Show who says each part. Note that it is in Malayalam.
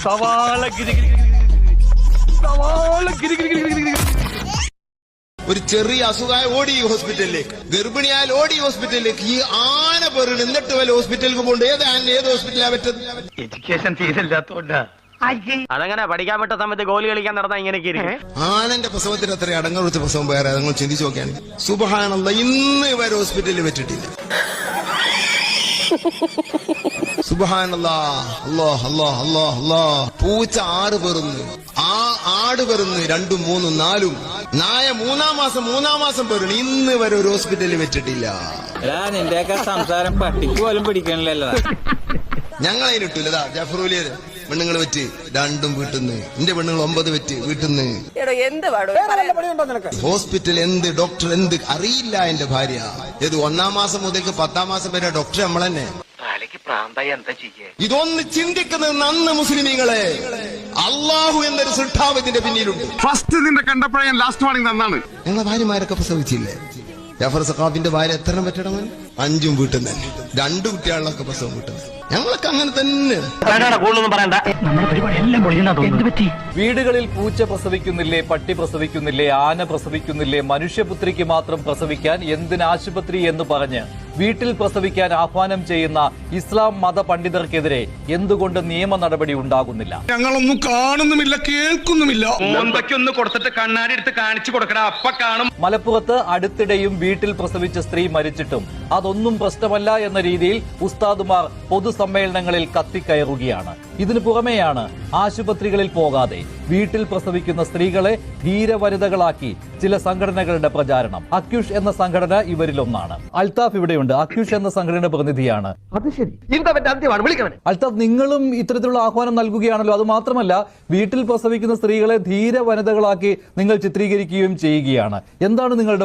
Speaker 1: സവാള
Speaker 2: ഒരു ചെറിയ അസുഖമായ ഓടി ഹോസ്പിറ്റലിലേക്ക്, ഗർഭിണിയാൽ ഓടി ഹോസ്പിറ്റലിലേക്ക്. ഈ ആന പേരുണ്ട്, എന്നിട്ട് വല്ല ഹോസ്പിറ്റലിലേക്ക് പോകണ്ട. ഏത് ഹോസ്പിറ്റലാ പറ്റുന്നത്?
Speaker 1: എഡ്യൂക്കേഷൻ തീരില്ലാത്തോണ്ടാ.
Speaker 3: അതങ്ങനെ പഠിക്കാൻ പറ്റ സമയത്ത് ഗോലി കളിക്കാൻ നടന്നാ ഇങ്ങനെയൊക്കെ ഇരിക്കും.
Speaker 2: ആനന്റെ പ്രസവത്തിന് അത്ര അടങ്ങുറച്ച പ്രസവം വേറെ നിങ്ങൾ ചിന്തിച്ചു നോക്കിയാണ്. സുബ്ഹാനല്ലാഹ്, ഇന്ന് വരെ ഹോസ്പിറ്റലിൽ വെച്ചിട്ടില്ല. സുബ്ഹാനല്ലാഹ്, അല്ലാഹ് അല്ലാഹ് അല്ലാഹ് അല്ലാഹ്. പൂച്ച 6 പെറുന്നു, ആ ആട് പെറുന്നു 2, 3, 4. നായ 3-ാം മാസം പെറുന്നു. ഇന്ന് വരെ ഒരു ഹോസ്പിറ്റലിൽ വെച്ചിട്ടില്ല.
Speaker 4: നിന്റെയൊക്കെ സംസാരം പട്ടിക്ക് പോലും പിടിക്കണില്ലല്ലോ.
Speaker 2: ഞങ്ങളതിനിട്ടില്ലതാ ജഫറൂലിയ പെണ്ണുങ്ങൾ വെച്ച് 2 വീട്ടിന്ന്, എന്റെ പെണ്ണുങ്ങൾ 9 വെച്ച് വീട്ടിന്ന്. ഹോസ്പിറ്റൽ എന്ത്, ഡോക്ടർ എന്ത് അറിയില്ല. എന്റെ ഭാര്യ ഇത് 1-ാം മാസം മുതൽക്ക് 10-ാം മാസം വരെ ഡോക്ടർ നമ്മൾ തന്നെ. ഇതൊന്ന് ചിന്തിക്കുന്നത് നന്ന് മുസ്ലിമീങ്ങളെ. അള്ളാഹു എന്നൊരു സൃഷ്ടാവ് ഇതിന്റെ പിന്നിലുണ്ട്.
Speaker 5: ഫസ്റ്റ് നിന്റെ കണ്ടപ്പോഴേ ലാസ്റ്റ് വാണിംഗ് തന്നാണ്.
Speaker 2: ഞങ്ങളെ ഭാര്യമാരൊക്കെ പ്രസവിച്ചില്ലേ? ജഫർ സഖാഫിന്റെ ഭാര്യ എത്ര പറ്റണം? 5 വീട്ടിൽ തന്നെ, 2 കുട്ടികളിലൊക്കെ പ്രസവം വീട്ടുന്നത്. ഞങ്ങളൊക്കെ അങ്ങനെ തന്നെ.
Speaker 6: വീടുകളിൽ പൂച്ച പ്രസവിക്കുന്നില്ലേ, പട്ടി പ്രസവിക്കുന്നില്ലേ, ആന പ്രസവിക്കുന്നില്ലേ, മനുഷ്യപുത്രിക്ക് മാത്രം പ്രസവിക്കാൻ എന്തിന് ആശുപത്രി എന്ന് പറഞ്ഞ് വീട്ടിൽ പ്രസവിക്കാൻ ആഹ്വാനം ചെയ്യുന്ന ഇസ്ലാം മത പണ്ഡിതർക്കെതിരെ എന്തുകൊണ്ട് നിയമ നടപടി ഉണ്ടാകുന്നില്ല?
Speaker 5: ഞങ്ങളൊന്നും കാണുന്നുമില്ല, കേൾക്കുന്നുമില്ല.
Speaker 1: ഒന്ന് കൊടുത്തിട്ട് കണ്ണാടി എടുത്ത് കാണിച്ചു കൊടുക്കണ, അപ്പ കാണും.
Speaker 6: മലപ്പുറത്ത് അടുത്തിടെയും വീട്ടിൽ പ്രസവിച്ച സ്ത്രീ മരിച്ചിട്ടും അതൊന്നും പ്രശ്നമല്ല എന്ന രീതിയിൽ ഉസ്താദുമാർ പൊതുസമ്മേളനങ്ങളിൽ കത്തിക്കയറുകയാണ്. ഇതിനു പുറമെയാണ് ആശുപത്രികളിൽ പോകാതെ വീട്ടിൽ പ്രസവിക്കുന്ന സ്ത്രീകളെ ധീരവനിതകളാക്കി ചില സംഘടനകളുടെ പ്രചാരണം. അക്യൂഷ് എന്ന സംഘടന ഇവരിലൊന്നാണ്. അൽത്താഫ് ഇവിടെയുണ്ട്. അക്യൂഷ് എന്ന സംഘടനയുടെ പ്രതിനിധിയാണ്. അൽത്താഫ്, നിങ്ങളും ഇത്തരത്തിലുള്ള ആഹ്വാനം നൽകുകയാണല്ലോ. അത് മാത്രമല്ല, വീട്ടിൽ പ്രസവിക്കുന്ന സ്ത്രീകളെ ധീരവനിതകളാക്കി നിങ്ങൾ ചിത്രീകരിക്കുകയും ചെയ്യുകയാണ്. എന്താണ് നിങ്ങളുടെ